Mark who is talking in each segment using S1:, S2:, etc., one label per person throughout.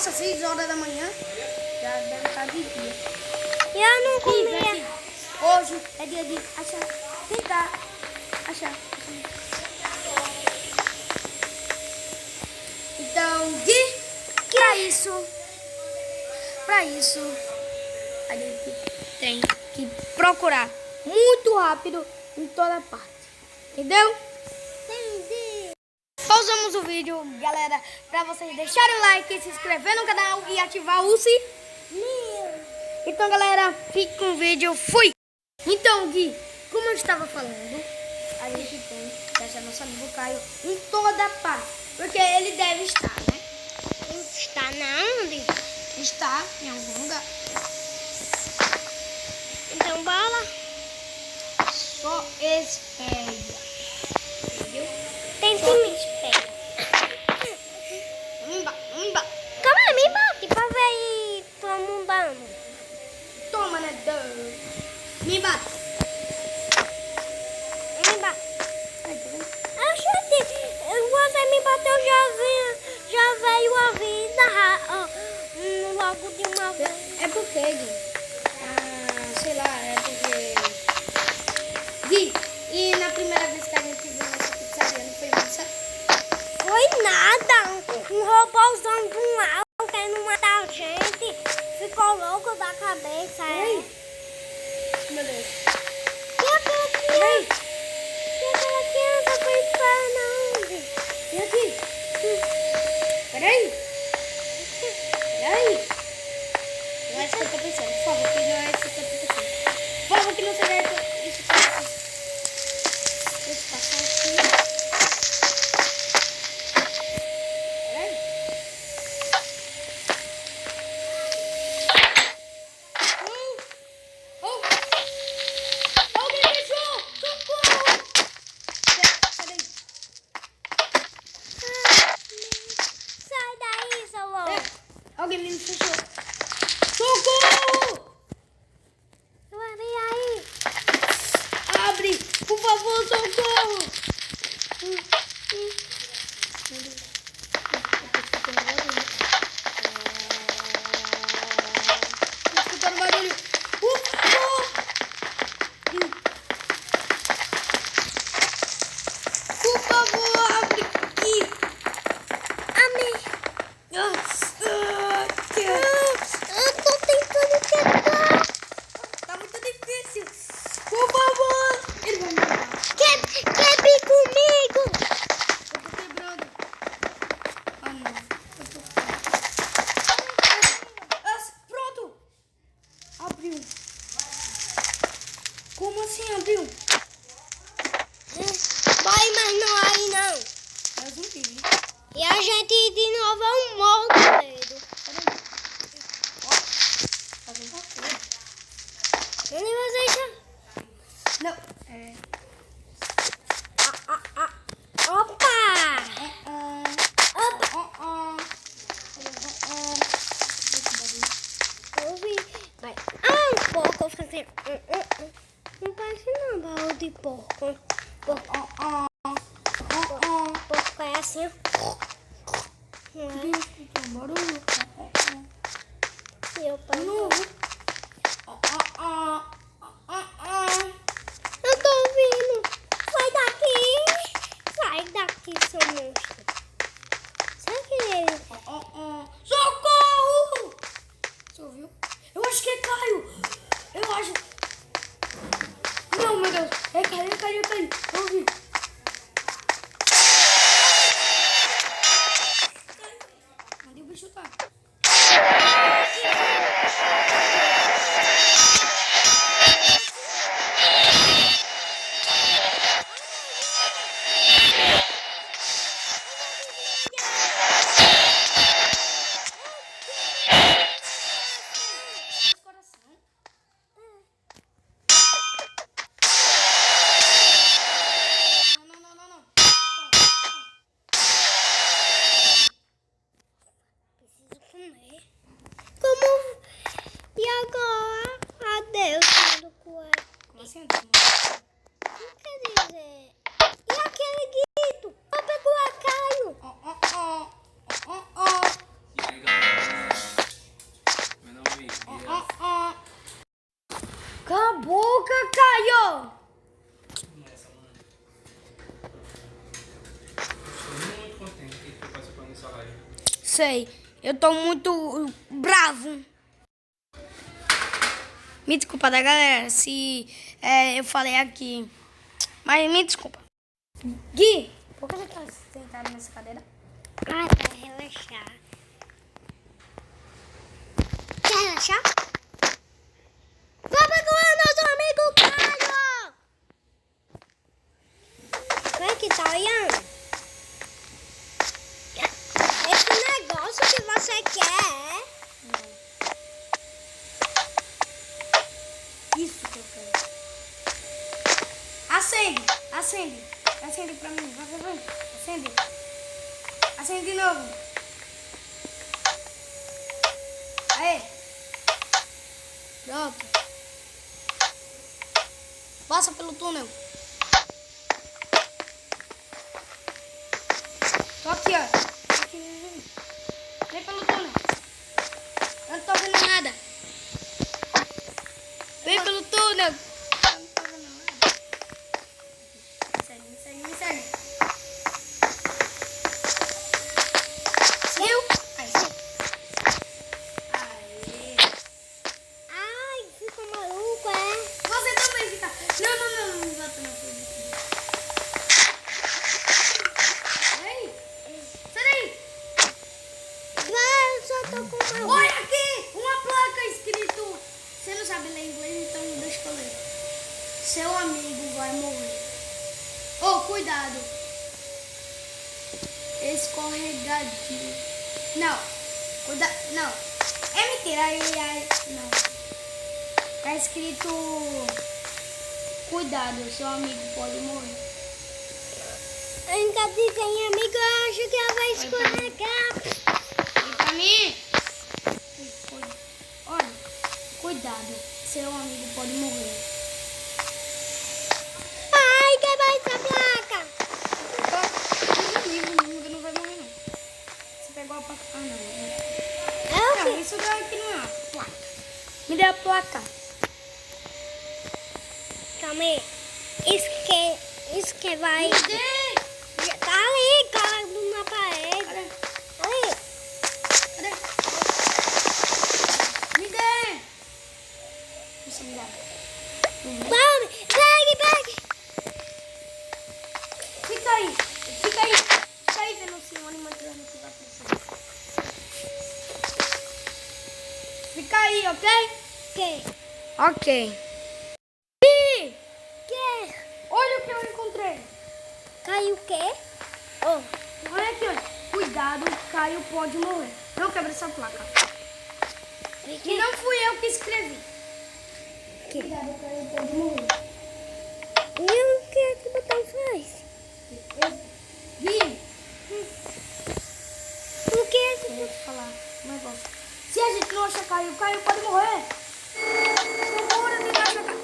S1: Nossa, 6 horas da manhã. Já deve estar de dia.
S2: E eu não comia.
S1: Hoje é dia de achar. Tentar achar. Então, Gui, pra isso, a gente tem que procurar muito rápido em toda parte. Entendeu?
S2: Entendi.
S1: Pausamos o vídeo, galera, pra vocês deixarem o like, se inscrever no canal e ativar o sininho. Então, galera, fique com o vídeo. Fui! Então, Gui, como eu estava falando, a gente tem que achar nosso amigo Caio em toda parte. Porque ele deve estar, né?
S2: Está na onde?
S1: Está em algum lugar.
S2: Então, bala.
S1: Só espera. Entendeu?
S2: Tem que me espera.
S1: Umba.
S2: Calma aí, me bate pra ver aí. Tô mudando.
S1: Toma, né? Me bate.
S2: Me bate.
S1: Ai, tá vendo?
S2: Você me bateu, já veio a vida logo de uma vez.
S1: É porque, Gui, sei lá, é porque... Gui, e na primeira vez que a gente viu nessa pizzaria, não foi massa?
S2: Foi nada, um robôzão de um alto querendo matar a gente. Ficou louco da cabeça,
S1: Ei! Meu Deus.
S2: E aquela criança foi para onde?
S1: E aqui? Peraí. Não é isso que eu tô pensando. Por favor, que não é isso que eu tô pensando. Por favor, que não seja isso que eu tô pensando. Deixa eu passar aqui. Peraí. Alguém me deixou! Socorro! Peraí.
S2: Sai daí, seu louco.
S1: Alguém me fechou. Socorro!
S2: Abre aí.
S1: Abre! Por favor, socorro! Tô escutando barulho. Por favor! Por favor, abre aqui!
S2: Eu tô tentando quebrar.
S1: Tá muito difícil. Por favor! Ele vai me matar.
S2: Quebre comigo.
S1: Eu tô quebrando. Ah, não. Pronto! Abriu. Como assim abriu?
S2: Vai, mas não aí não.
S1: É zumbi.
S2: E a gente de novo é um morro do medo.
S1: Fazendo papel.
S2: Onde você está?
S1: Não.
S2: Opa! Ouvi. Vai. Um pouco fazer. Não parece não, baú de porco. Porco é assim. Não é?
S1: Barulho.
S2: E eu paro. Eu tô ouvindo. Sai daqui. Sai daqui, seu monstro. Será que ele...
S1: Socorro! Você ouviu? Eu acho que é Caio. Eu acho. Não, meu Deus. É Caio. Eu ouvi. Onde o bicho tá? Sei. Eu tô muito bravo. Me desculpa, tá, galera? Se eu falei aqui. Mas me desculpa. Gui, por que você tá sentado nessa cadeira?
S2: Ah, pra relaxar. Quer relaxar? Vamos com o nosso amigo Caio! Como é que tá olhando? Esse negócio que você quer.
S1: Isso que eu quero. Acende, acende. Acende pra mim. Vai. Acende. Acende de novo. Aê. Pronto. Passa pelo túnel. Tô aqui, ó. Aqui. Vem pelo túnel. Eu não tô vendo nada. Vem pelo túnel. Eu não tô vendo nada. Me segue. Seguiu? Aí.
S2: Ai, fica maluco, é?
S1: Você também fica. Não bota na frente. Ei, sai daí.
S2: Vai, eu só tô com maluco.
S1: Olha aqui, uma placa escrito. Você não sabe ler inglês, então deixa eu ler. Seu amigo vai morrer. Oh, cuidado. Escorregadio. Não, cuidado. Não. É mentira. Aí, não. Tá escrito. Cuidado, seu amigo pode morrer.
S2: Ainda dizem, amigo, eu acho que ela vai escorregar.
S1: E pra mim. Olha, cuidado, seu amigo pode morrer.
S2: Ai, que vai essa placa?
S1: Não vai morrer, não. Você pegou a placa. Ah, não.
S2: Eu
S1: Não, isso daqui não é uma placa. Me dê a placa.
S2: Calma aí. Isso que vai...
S1: Me dê.
S2: Tá ali, cara, na parede.
S1: Cadê?
S2: Ali.
S1: Cadê? Me dê. Isso me dá.
S2: Vamos, pegue.
S1: Fica aí, vendo se o animatrônico que vai acontecer. Fica aí, ok?
S2: Que?
S1: Ok. Ih,
S2: Que?
S1: olha o que eu encontrei.
S2: Caiu o quê? Oh,
S1: Olha aqui, olha. Cuidado, Caio pode morrer. Não quebra essa placa. E não fui eu que escrevi. Cuidado, Caio pode morrer.
S2: e o que o botão faz?
S1: Gui,
S2: O que esse
S1: eu vou te falar um negócio. Se a gente não achar Caio pode morrer. Procura tentar achar Caio.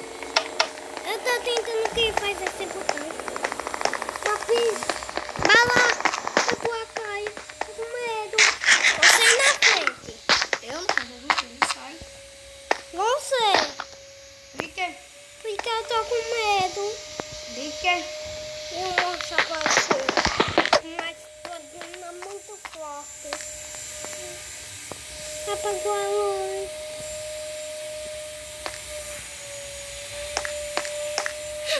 S2: Eu tô tentando o que faz esse botão. Capis. Vai lá. Eu vou cair. Tô com medo. Você na frente.
S1: Eu não sai.
S2: Você.
S1: Fica.
S2: Porque eu tô com medo.
S1: Fica.
S2: Eu vou mostrar pra você. Mas tô é muito forte. Apagou a luz.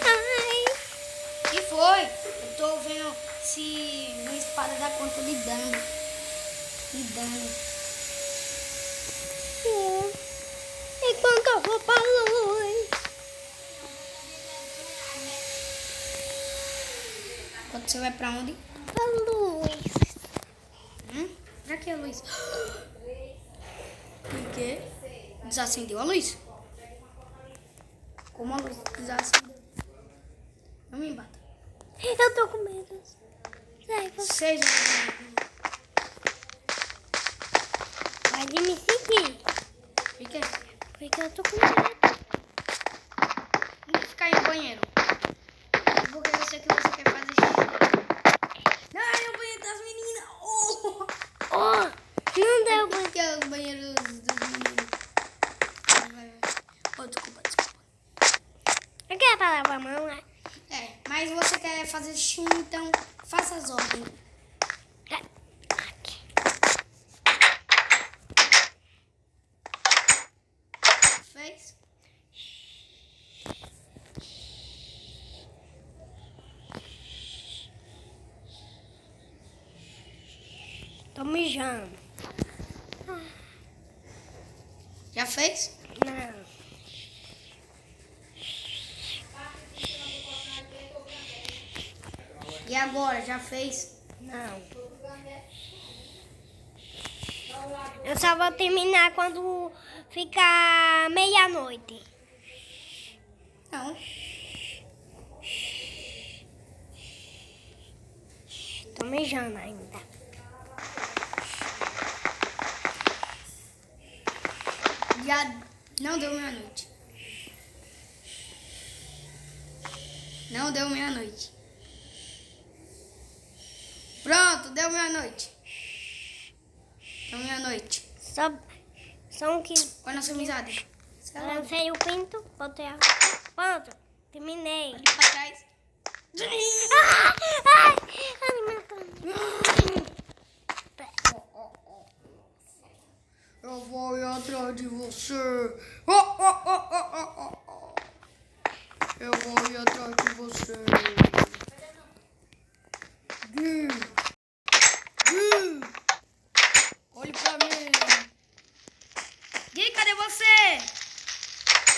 S2: Ai.
S1: Que foi? Eu tô vendo se minha espada dá conta de dano.
S2: Enquanto eu vou pra luz.
S1: Quando você vai pra onde?
S2: Pra luz.
S1: Pra que a luz? Por quê? Desacendeu a luz? Como a luz desacendeu? Não me bata.
S2: Eu tô com medo. Sai, você
S1: Seja.
S2: pode me seguir.
S1: Fica.
S2: Porque eu tô com medo.
S1: Vamos ficar aí no banheiro. Porque eu sei que você quer fazer xixi. Não, é o banheiro das meninas. Oh!
S2: Oh, não deu.
S1: Porque é o banheiro dos meninos. Vai. Oh, desculpa.
S2: Eu quero lavar a mão, né?
S1: É, mas você quer fazer xixi, então faça as ordens. fez?
S2: Tô mijando.
S1: Já fez?
S2: Não.
S1: E agora, já fez?
S2: Não. Eu só vou terminar quando ficar meia-noite.
S1: Não.
S2: Tô mijando ainda.
S1: Já não deu meia-noite. Não deu meia-noite. Pronto, deu meia-noite. Deu meia-noite.
S2: Só um que
S1: Olha nossa amizade.
S2: lancei o pinto, botei a... Pronto, terminei.
S1: Olha pra trás.
S2: Ai, alimentando.
S1: Eu vou ir atrás de você. Eu vou ir atrás de você. Gui. Olhe pra mim. Gui, cadê você?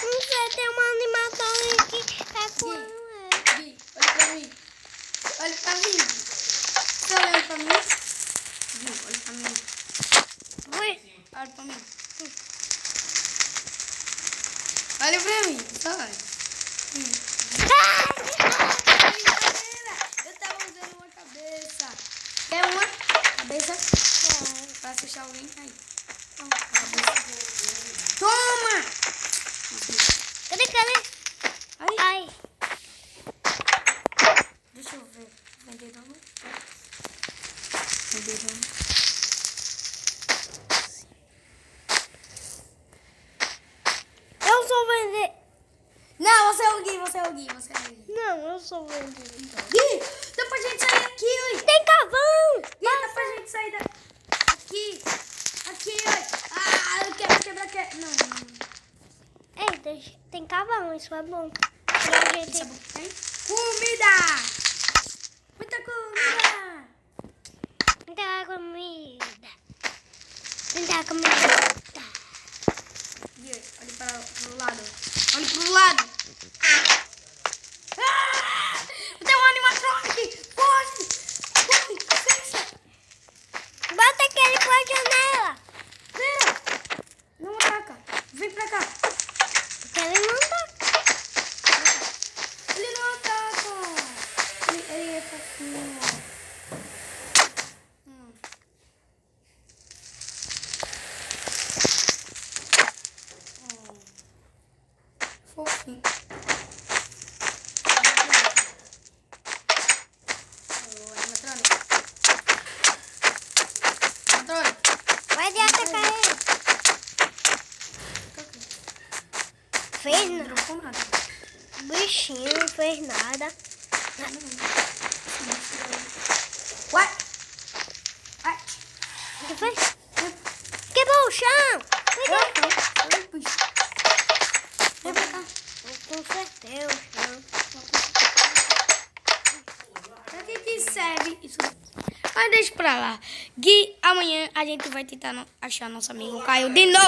S2: Não sei, tem um animador que tá voando.
S1: Gui, olha pra mim. Olha pra mim. Você olhando pra mim? Gui, olha pra mim.
S2: Oi?
S1: Olha pra mim. Olha pra mim. Só olha. Eu tava usando uma cabeça. Quer uma? Cabeça? Pra assustar alguém? Aí. Toma. Cabeça. Toma!
S2: Cadê?
S1: Aí.
S2: Ai.
S1: Deixa eu ver. Vender não? Vender não.
S2: Eu sou vender.
S1: Não, você é o Gui, você é o Gui, você é o Gui.
S2: Não, eu sou vender.
S1: Gui, dá pra gente sair aqui, oi.
S2: Tem carvão!
S1: Gui, dá pra gente sair daqui. Aqui, oi. Ah, eu quero quebrar. Não.
S2: Ei, tem carvão, isso é bom.
S1: Isso é bom. Tem comida. Muita comida.
S2: Muita comida. Muita comida.
S1: Gui, olha pro lado. Olha pro lado. Ah, tem um animatronic. Corre. Fecha.
S2: Bota aquele por janela.
S1: Vira. Não ataca. Vem pra cá.
S2: Ele não tá.
S1: Ele não ataca. Ele é fofinho. Fofinho.
S2: Vai atacar ele. Fez
S1: Não
S2: nada.
S1: dropou nada.
S2: Bichinho, não fez nada.
S1: Ué? Ai.
S2: O que foi? Quebrou o chão.
S1: Oi, bicho. Vem pra cá.
S2: Eu consertei o chão.
S1: Pra que serve isso? Mas deixa pra lá. Gui, amanhã a gente vai tentar achar nosso amigo Caio de novo.